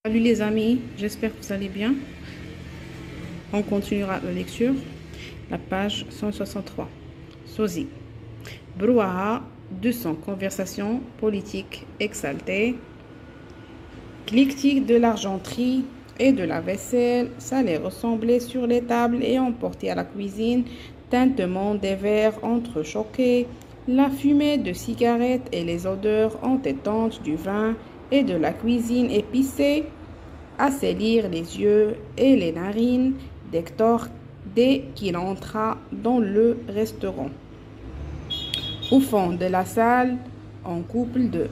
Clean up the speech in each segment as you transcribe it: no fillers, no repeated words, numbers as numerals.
Salut les amis, j'espère que vous allez bien. On continuera la lecture. La page 163. Sosie. Brouhaha, 200 conversations politiques exaltées. Cliquetis de l'argenterie et de la vaisselle, ça les ressemblait sur les tables et emporté à la cuisine, tintement des verres entrechoqués, la fumée de cigarettes et les odeurs entêtantes du vin et de la cuisine épicée, assaillir les yeux et les narines d'Hector dès qu'il entra dans le restaurant. Au fond de la salle, un couple de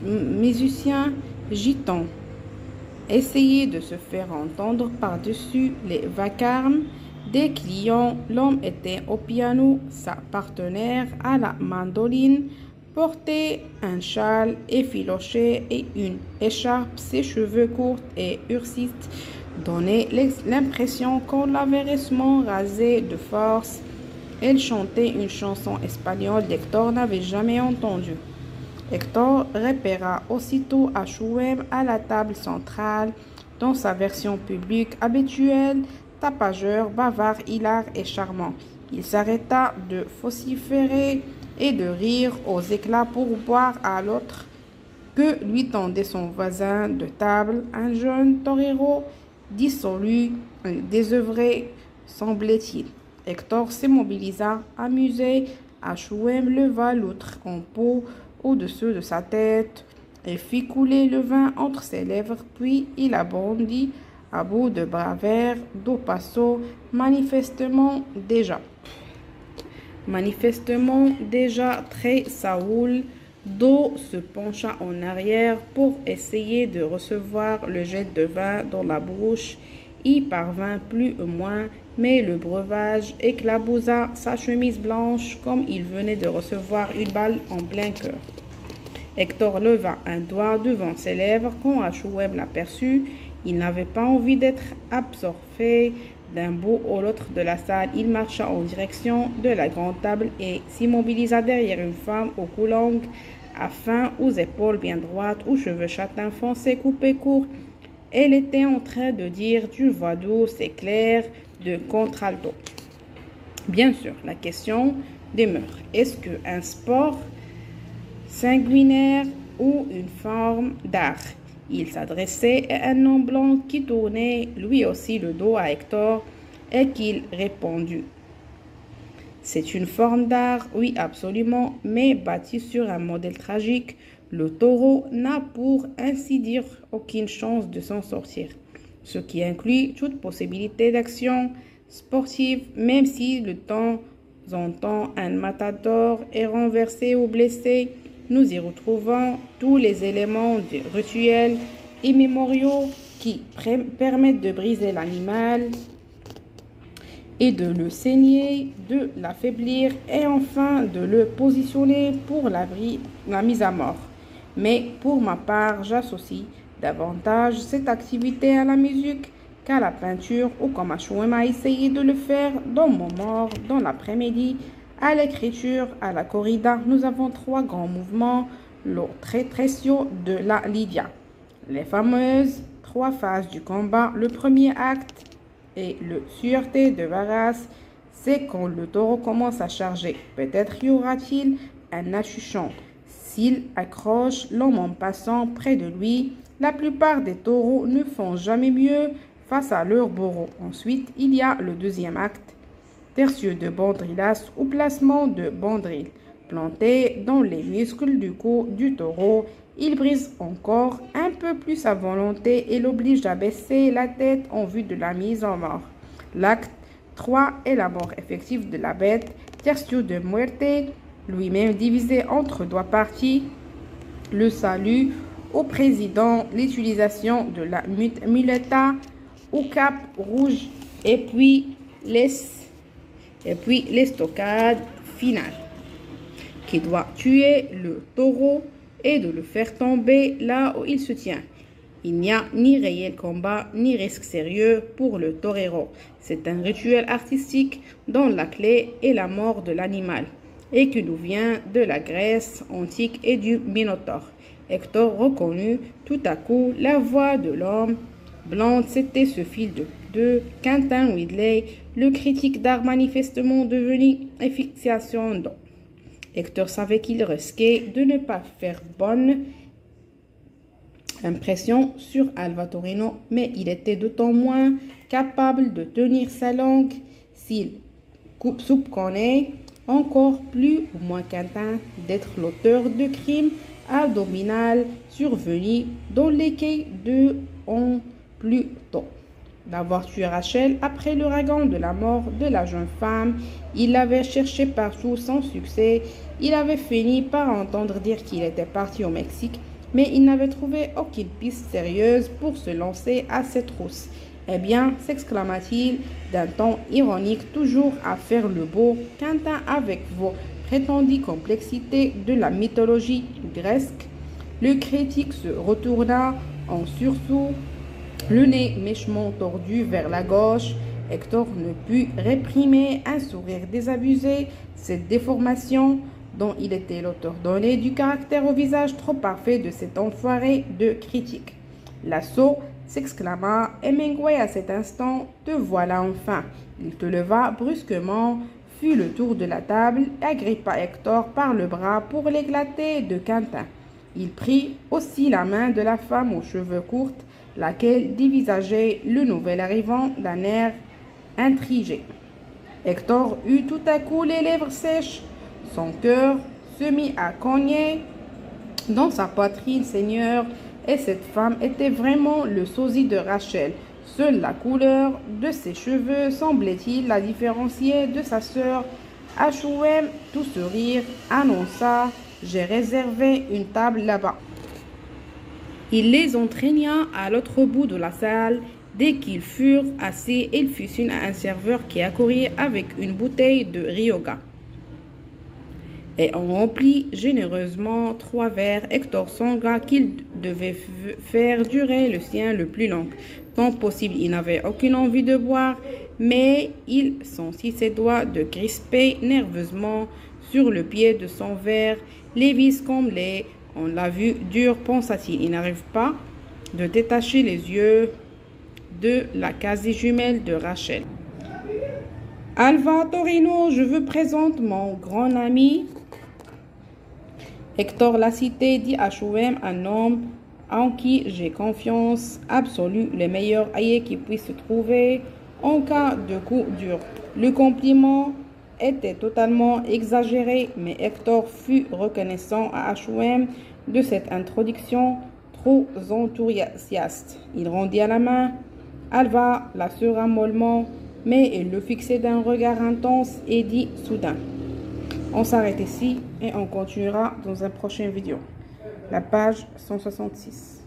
musiciens gitans essayait de se faire entendre par-dessus les vacarmes des clients. L'homme était au piano, sa partenaire à la mandoline portait un châle effiloché et une écharpe. Ses cheveux courts et hirsutes donnaient l'impression qu'on l'avait récemment rasé de force. Elle chantait une chanson espagnole qu'Hector n'avait jamais entendue. Hector repéra aussitôt Achouem à la table centrale, dans sa version publique habituelle, tapageur, bavard, hilar et charmant. Il s'arrêta de vociférer et de rire aux éclats pour boire à l'autre que lui tendait son voisin de table, un jeune torero dissolu, désœuvré, semblait-il. Hector s'immobilisa, amusé. Achouem leva l'autre en pot au-dessus de sa tête et fit couler le vin entre ses lèvres, puis il abondit à bout de bras verts d'eau passo, manifestement déjà très saoul. Do se pencha en arrière pour essayer de recevoir le jet de vin dans la bouche, y parvint plus ou moins, mais le breuvage éclaboussa sa chemise blanche comme il venait de recevoir une balle en plein cœur. Hector leva un doigt devant ses lèvres quand Achouem l'aperçut. Il n'avait pas envie d'être absorbé d'un bout à l'autre de la salle. Il marcha en direction de la grande table et s'immobilisa derrière une femme aux cou longues, à fin, aux épaules bien droites, aux cheveux châtains foncés coupés courts. Elle était en train de dire d'une voix douce et claire de contralto. Bien sûr, la question demeure. Est-ce qu'un sport sanguinaire ou une forme d'art? Il s'adressait à un homme blanc qui tournait lui aussi le dos à Hector et qu'il répondit. C'est une forme d'art, oui absolument, mais bâtie sur un modèle tragique. Le taureau n'a pour ainsi dire aucune chance de s'en sortir, ce qui inclut toute possibilité d'action sportive, même si de temps en temps un matador est renversé ou blessé. Nous y retrouvons tous les éléments du rituel immémoriaux qui permettent de briser l'animal et de le saigner, de l'affaiblir et enfin de le positionner pour la mise à mort. Mais pour ma part, j'associe davantage cette activité à la musique qu'à la peinture ou comme Achouem a essayé de le faire dans Mon mort dans l'après-midi. À l'écriture, à la corrida, nous avons trois grands mouvements, le trétrécio de la Lydia. Les fameuses trois phases du combat. Le premier acte et le sûreté de Varas, c'est quand le taureau commence à charger. Peut-être y aura-t-il un achuchon. S'il accroche l'homme en passant près de lui, la plupart des taureaux ne font jamais mieux face à leur bourreau. Ensuite, il y a le deuxième acte, tertieux de bandrilas ou placement de bandril. Planté dans les muscles du cou du taureau, il brise encore un peu plus sa volonté et l'oblige à baisser la tête en vue de la mise en mort. L'acte 3 est la mort effective de la bête, tertieux de muerte, lui-même divisé entre deux parties. Le salut au président, l'utilisation de la muleta au cap rouge et puis l'estocade finale qui doit tuer le taureau et de le faire tomber là où il se tient. Il n'y a ni réel combat ni risque sérieux pour le torero. C'est un rituel artistique dont la clé est la mort de l'animal et qui nous vient de la Grèce antique et du Minotaure. Hector reconnut tout à coup la voix de l'homme blanc. C'était ce fils de Quentin Whitley, le critique d'art manifestement devenu fixation. Hector savait qu'il risquait de ne pas faire bonne impression sur Alva-Torino, mais il était d'autant moins capable de tenir sa langue s'il soupçonnait encore plus ou moins Quentin d'être l'auteur de crimes abominables survenus dans les quais de ans plus tôt. D'avoir tué Rachel après l'ouragan de la mort de la jeune femme, il l'avait cherché partout sans succès. Il avait fini par entendre dire qu'il était parti au Mexique, mais il n'avait trouvé aucune piste sérieuse pour se lancer à cette rousse. Eh bien, s'exclama-t-il d'un ton ironique, toujours à faire le beau, Quentin, avec vos prétendues complexités de la mythologie grecque. Le critique se retourna en sursaut, le nez méchement tordu vers la gauche. Hector ne put réprimer un sourire désabusé. Cette déformation, dont il était l'auteur, donnait du caractère au visage trop parfait de cet enfoiré de critique. L'assaut, s'exclama Hemingway à cet instant, te voilà enfin. Il te leva brusquement, fit le tour de la table, agrippa Hector par le bras pour l'éclater de Quentin. Il prit aussi la main de la femme aux cheveux courts, laquelle dévisageait le nouvel arrivant d'un air intrigué. Hector eut tout à coup les lèvres sèches. Son cœur se mit à cogner dans sa poitrine, Seigneur, et cette femme était vraiment le sosie de Rachel. Seule la couleur de ses cheveux semblait-il la différencier de sa sœur. Ashouem, tout sourire, annonça « J'ai réservé une table là-bas ». Il les entraîna à l'autre bout de la salle. Dès qu'ils furent assis, il fit signe à un serveur qui accourut avec une bouteille de Rioja. Et on remplit généreusement 3 verres. Hector songea qu'il devait faire durer le sien le plus long temps possible. Il n'avait aucune envie de boire, mais il sentit ses doigts de crisper nerveusement sur le pied de son verre. Les vis comblées, on l'a vu dur, pensa-t-il. Il n'arrive pas de détacher les yeux de la quasi-jumelle de Rachel. Alva-Torino, je vous présente mon grand ami Hector l'a cité, dit Ashouem, un homme en qui j'ai confiance absolue, le meilleur allié qui puisse se trouver en cas de coup dur. Le compliment était totalement exagéré, mais Hector fut reconnaissant à Ashouem de cette introduction trop enthousiaste. Il rendit à la main. Alva la serra mollement, mais il le fixait d'un regard intense et dit soudain: on s'arrête ici et on continuera dans un prochain vidéo. La page 166.